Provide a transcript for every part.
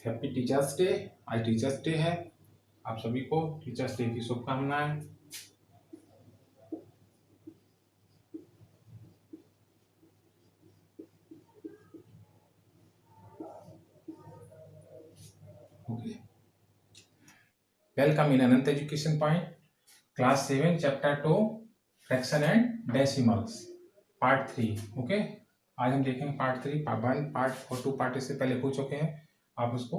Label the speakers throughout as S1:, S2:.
S1: Happy teachers day. आज teachers day है। आप सभी को टीचर्स डे की शुभकामनाएं। Okay, welcome in Anant education point, class 7 chapter 2 fraction and decimals part 3। Okay, आज हम देखेंगे पार्ट 3। पार्ट 1 पार्ट और 2 पार्ट इससे पहले हो चुके हैं, आप उसको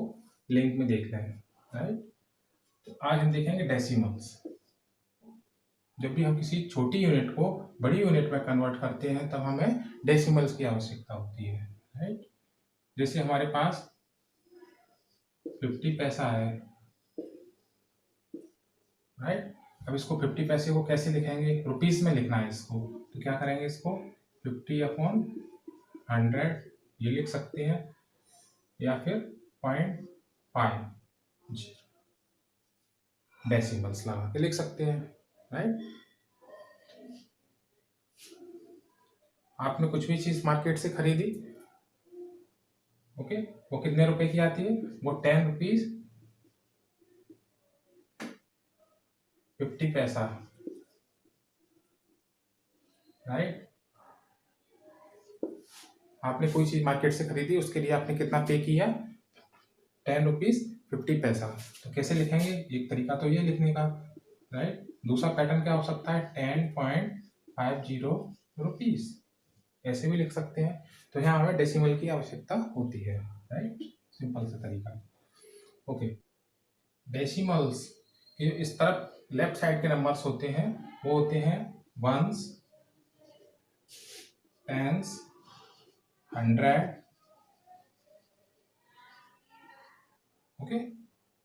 S1: लिंक में देख लें। राइट, तो आज हम देखेंगे डेसिमल्स। जब भी हम किसी छोटी यूनिट को बड़ी यूनिट में कन्वर्ट करते हैं तब हमें डेसिमल्स की आवश्यकता होती है। राइट, जैसे हमारे पास 50 पैसा है। राइट, अब इसको 50 पैसे को कैसे लिखेंगे? रुपीस में लिखना है इसको, तो क्या करेंगे? इसको 50/100 ये लिख सकते हैं, या फिर 0.5 डेसिमल्स लगा के लिख सकते हैं। राइट, आपने कुछ भी चीज मार्केट से खरीदी, ओके, वो कितने रुपए की आती है? वो 10 रुपीज 50 पैसा। राइट, आपने कोई चीज मार्केट से खरीदी, उसके लिए आपने कितना पे किया? 10 रुपीज 50 पैसा। तो कैसे लिखेंगे? एक तरीका तो ये लिखने का। राइट, दूसरा पैटर्न क्या हो सकता है? 10.50 रुपीज, ऐसे भी लिख सकते हैं। तो यहाँ हमें डेसिमल की आवश्यकता होती है। राइट, सिंपल सा तरीका। ओके, डेसिमल्स के इस तरफ लेफ्ट साइड के नंबर्स होते हैं, वो होते हैं वंस, टेंस, 100, ओके,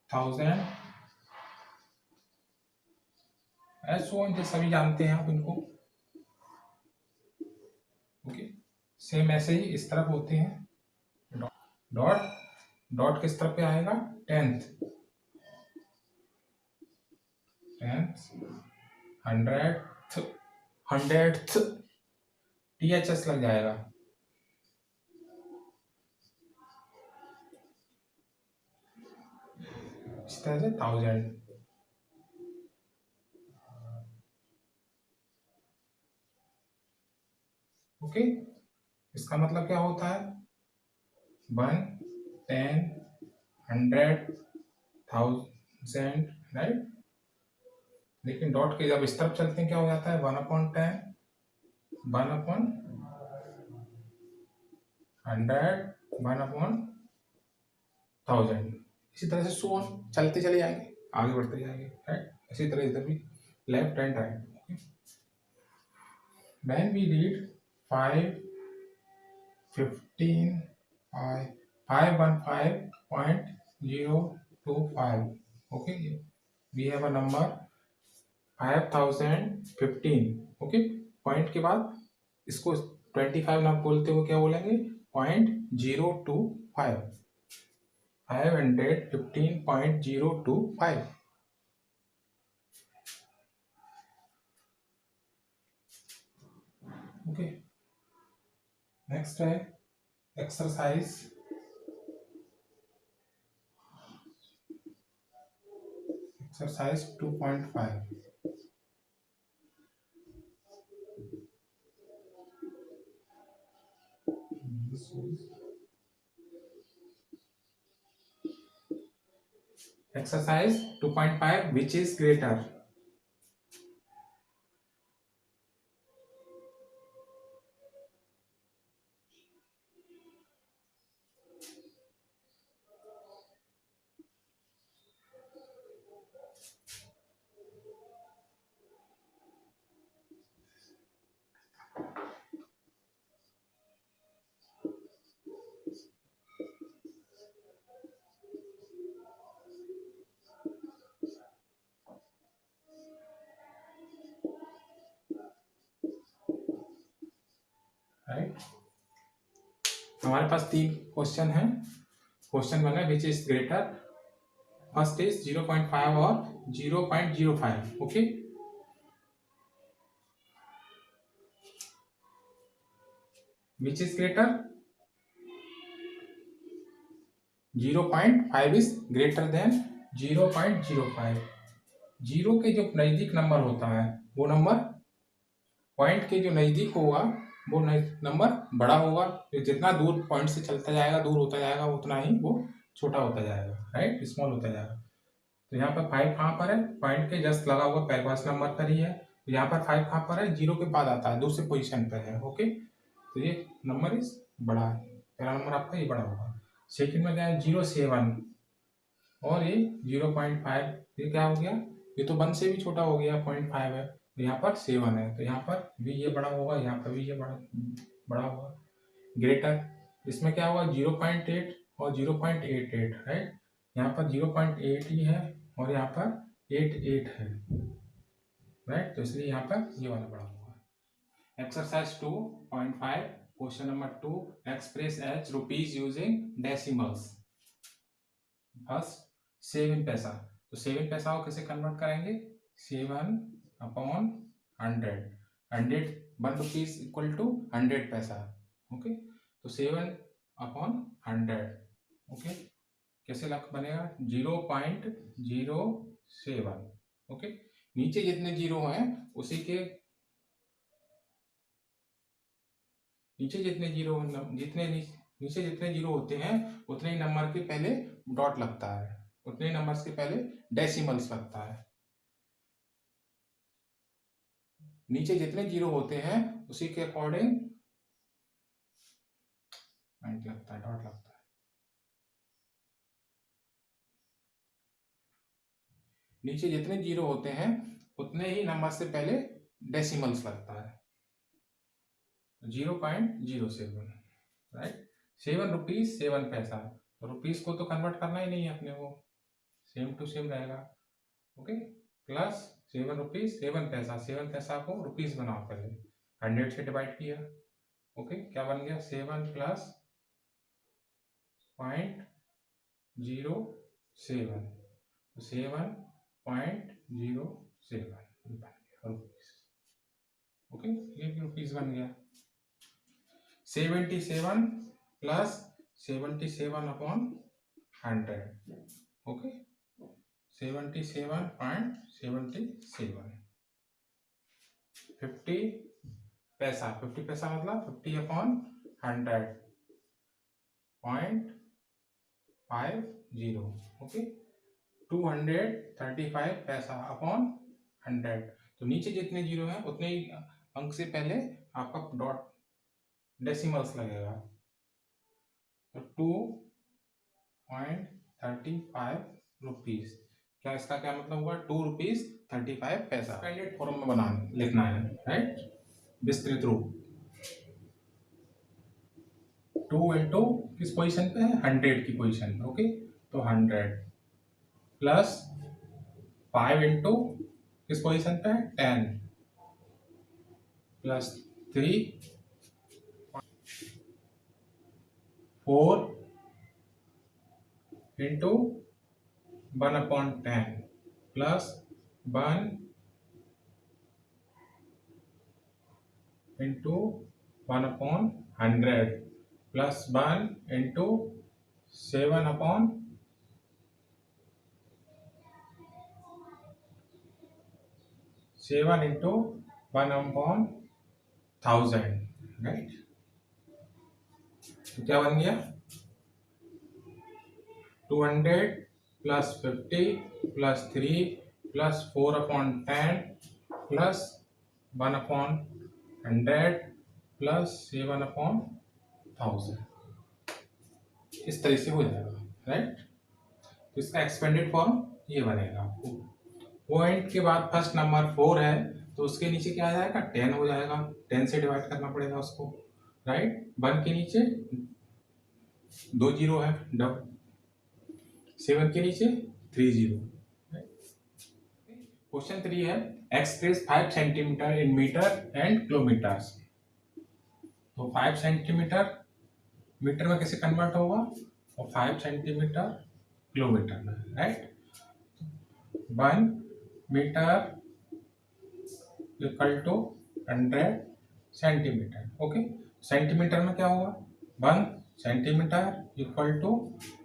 S1: 1000, ऐसो जो सभी जानते हैं आप इनको। ओके, सेम ऐसे ही इस तरफ होते हैं डॉट। डॉट किस तरफ पे आएगा? 10th, 100th, 100th, THS लग जाएगा। इस तरह से 1000। ओके, इसका मतलब क्या होता है? 1, 10, 100, 1000। राइट, लेकिन डॉट के जब इस तरफ चलते हैं क्या हो जाता है? 1/10, 1/100, 1/1000। इसी तरह से सो ऑन चलते चले जाएंगे, आगे बढ़ते जाएंगे। राइट, इसी तरह इधर भी left and right. When we read 5, 15, 515.025, okay, we have a number 5015। Okay, point के बाद इसको 25 ना बोलते हुए क्या बोलेंगे? 0.025, 515.025। ओके, नेक्स्ट है exercise 2.5। Exercise 2.5, which is greater? Right, हमारे पास 3 क्वेश्चन है। क्वेश्चन 1 है which is greater. First is 0.5 और 0.05। Okay, which is greater? 0.5 is greater than 0.05। Zero के जो नज़दीक नंबर होता है वो नंबर पॉइंट के जो नज़दीक होगा वो नंबर बड़ा होगा। तो जितना दूर पॉइंट से चलता जाएगा, दूर होता जाएगा, उतना ही वो छोटा होता जाएगा, राइट, स्मॉल होता जाएगा। तो यहाँ पर 5 कहाँ पर है? पॉइंट के जस्ट लगा हुआ पहले पास नंबर पर ही है। तो यहाँ पर 5 कहाँ पर है? 0 के बाद आता है, दूसरे पोजीशन पर है। ओके, तो ये नंबर इस बड़ा है, पहला नंबर आपका ये बड़ा होगा। सेकंड में क्या है? 0.7 और ये 0.5, ये क्या हो गया? ये तो 1 से भी छोटा हो गया, 0.5 है। तो यहाँ पर 7 है, तो यहाँ पर भी ये बड़ा होगा, यहाँ पर भी ये बड़ा होगा। ग्रेटर, इसमें क्या होगा? 0.8 और 0.88, राइट। यहाँ पर 0.8 ही है और यहाँ पर 88 है, राइट। तो इसलिए यहाँ पर ये वाला बड़ा होगा। Exercise 2.5 question number 2, express H rupees using decimals. First 7 पैसा, तो 7 पैसा को कैसे कन्वर्ट करेंगे? 7/100, 1 रुपीज इक्वल टू 100 पैसा। ओके, तो 7/100, ओके, कैसे लग बनेगा? 0.07। ओके, नीचे जितने जीरो हैं उसी के नीचे जितने जीरो होते हैं उतने ही नंबर के पहले डॉट लगता है, उतने ही नंबर्स के पहले डेसिमल्स लगता है। नीचे जितने जीरो होते हैं उसी के अकॉर्डिंग लगता है, डॉट लगता है। नीचे जितने जीरो होते हैं उतने ही नंबर से पहले डेसिमल्स लगता है। 0.07, राइट। 7 रुपीज 7 पैसा, तो रुपीज को तो कन्वर्ट करना ही नहीं है अपने को, सेम टू सेम रहेगा। ओके, प्लस 7 रुपीज 7 पैसा, 7 पैसा को रुपीज बनाओ पहले, 100 से डिवाइड किया। ओके, क्या बन गया? 7 प्लस 0.07, 7.07 बन गया रुपीज। ओके, ये रुपीज बन गया। 77 प्लस 77/100, ओके, 77.77। 50 पैसा, 50 पैसा मतलब 50/100.50। ओके, 235 पैसा अपॉन 100। तो नीचे जितने जीरो हैं उतने ही अंक से पहले आपका डॉट डेसिमल्स लगेगा। तो 2.35 रुपीज, क्या इसका क्या मतलब हुआ? 2 रुपीज 35 पैसा। एक्सपेंडेड फॉर्म में लिखना है, राइट, विस्तृत रूप। 2 इंटू किस पोजीशन पे है? 100 की पोजीशन पे। ओके, तो 100 प्लस 5 इंटू किस पोजीशन पे है? 10 plus 3 4 into 1/10 plus 1 into 1/100 plus 1 into 7/1000, right. तो क्या बन गया? 200 plus 50 plus 3 plus 4/10 plus 1/100 plus 7/1000, इस तरह से हो जाएगा, राइट। तो इसका एक्सपेंडेड फॉर्म ये बनेगा। पॉइंट के बाद फर्स्ट नंबर 4 है तो उसके नीचे क्या आ जाएगा? 10 हो जाएगा, 10 से डिवाइड करना पड़ेगा उसको, राइट। 1 के नीचे 2 जीरो है, 7 के नीचे 3 जीरो। क्वेश्चन 3 है, express 5 centimetre in metre and kilometre. तो 5 सेंटीमीटर मीटर में कैसे कन्वर्ट होगा और 5 सेंटीमीटर किलोमीटर में, right. 1 metre equal to 100 centimetre. Okay, centimetre में क्या होगा? 1 centimetre equal to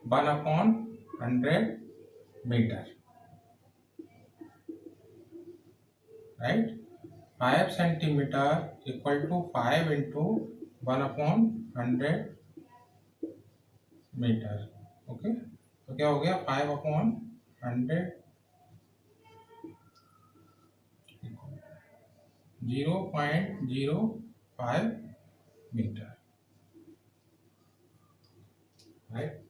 S1: 1/100 metre, right. 5 centimetre equal to 5 into 1/100 metre, okay. तो क्या हो गया 5/100 0.05 मीटर, राइट,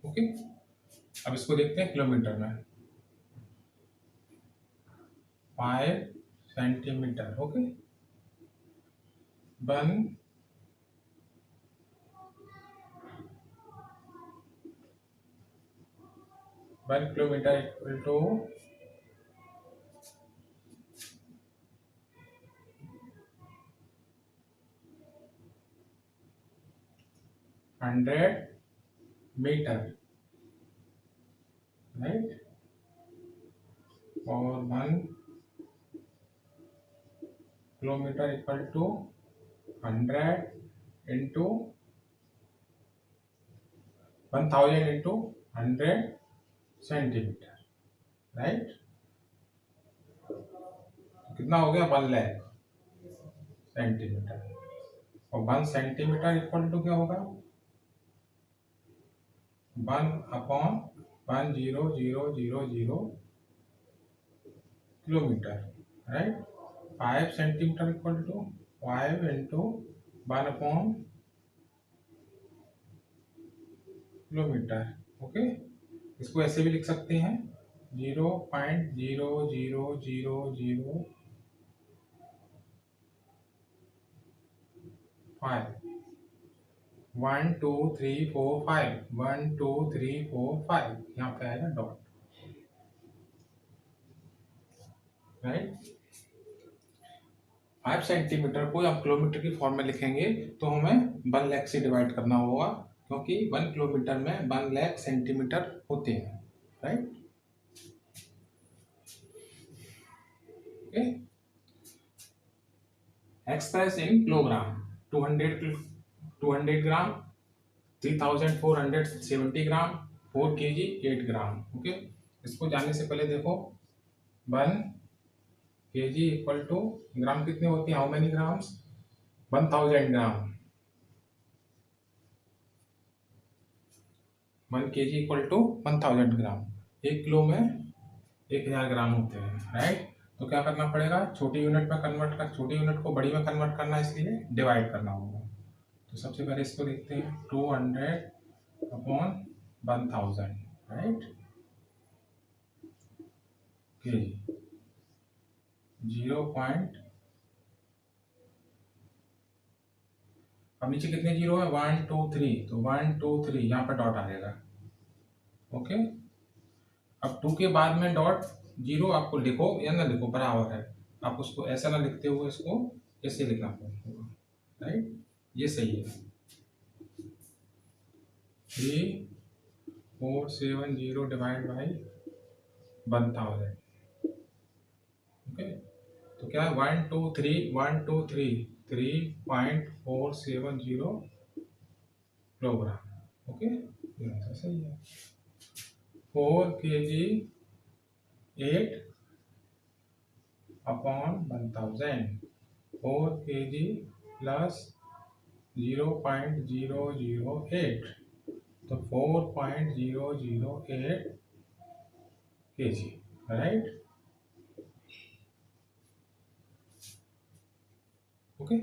S1: ओके। अब इसको देखते हैं किलोमीटर में। 5 centimetre, okay. 1 kilometre equal to 100 metre, right. और 1 kilometre equal to 100 into 1000 into 100 centimetre, right. कितना हो गया 1 लाख सेंटीमीटर। और 1 सेंटीमीटर इक्वल टू क्या होगा 1/1000 kilometre, right. 5 centimetre equal to 5 into 1/, kilometre, okay. इसको ऐसे भी लिख सकते हैं 0.00005 1 2 3 4 5 1 2 3 4 5 यहाँ पे आएगा डॉट, राइट। 5 सेंटीमीटर को हम किलोमीटर की फॉर्म में लिखेंगे तो हमें 1 लाख से डिवाइड करना होगा, क्योंकि 1 किलोमीटर में 1 लाख सेंटीमीटर होते हैं, right, okay. Express in kilogram 200 gram 3470 gram 4 kg 8 gram, okay. इसको जानने से पहले देखो 1 kg इक्वल टू ग्राम कितने होते हैं, how many grams 1000 gram, 1 kg equal to 1000 gram. 1 kilo में 1000 ग्राम होते हैं, राइट। तो क्या करना पड़ेगा छोटी यूनिट में कन्वर्ट कर, छोटी यूनिट को बड़ी में कन्वर्ट करना है, इसलिए डिवाइड करना होगा। तो सबसे पहले इसको देखते हैं 200/1000, राइट, केजी 0. अब नीचे कितने जीरो है 1 2 3, तो 1 2 3 यहाँ पर डॉट आएगा, ओके। अब 2 के बाद में डॉट 0 आपको लिखो या ना लिखो बराबर है, आप उसको ऐसा ना लिखते हुए इसको ऐसे लिखना पड़ेगा, राइट, ये सही है। 3470 डिवाइड बाई 1000, ओके। तो क्या है 1 2 3 1 2 3 3.470 किलोग्राम, ओके, ये आंसर सही है। 4 kg 8/1000, 4 kg प्लस 0.008, तो 4.008 kg, राइट, ओके।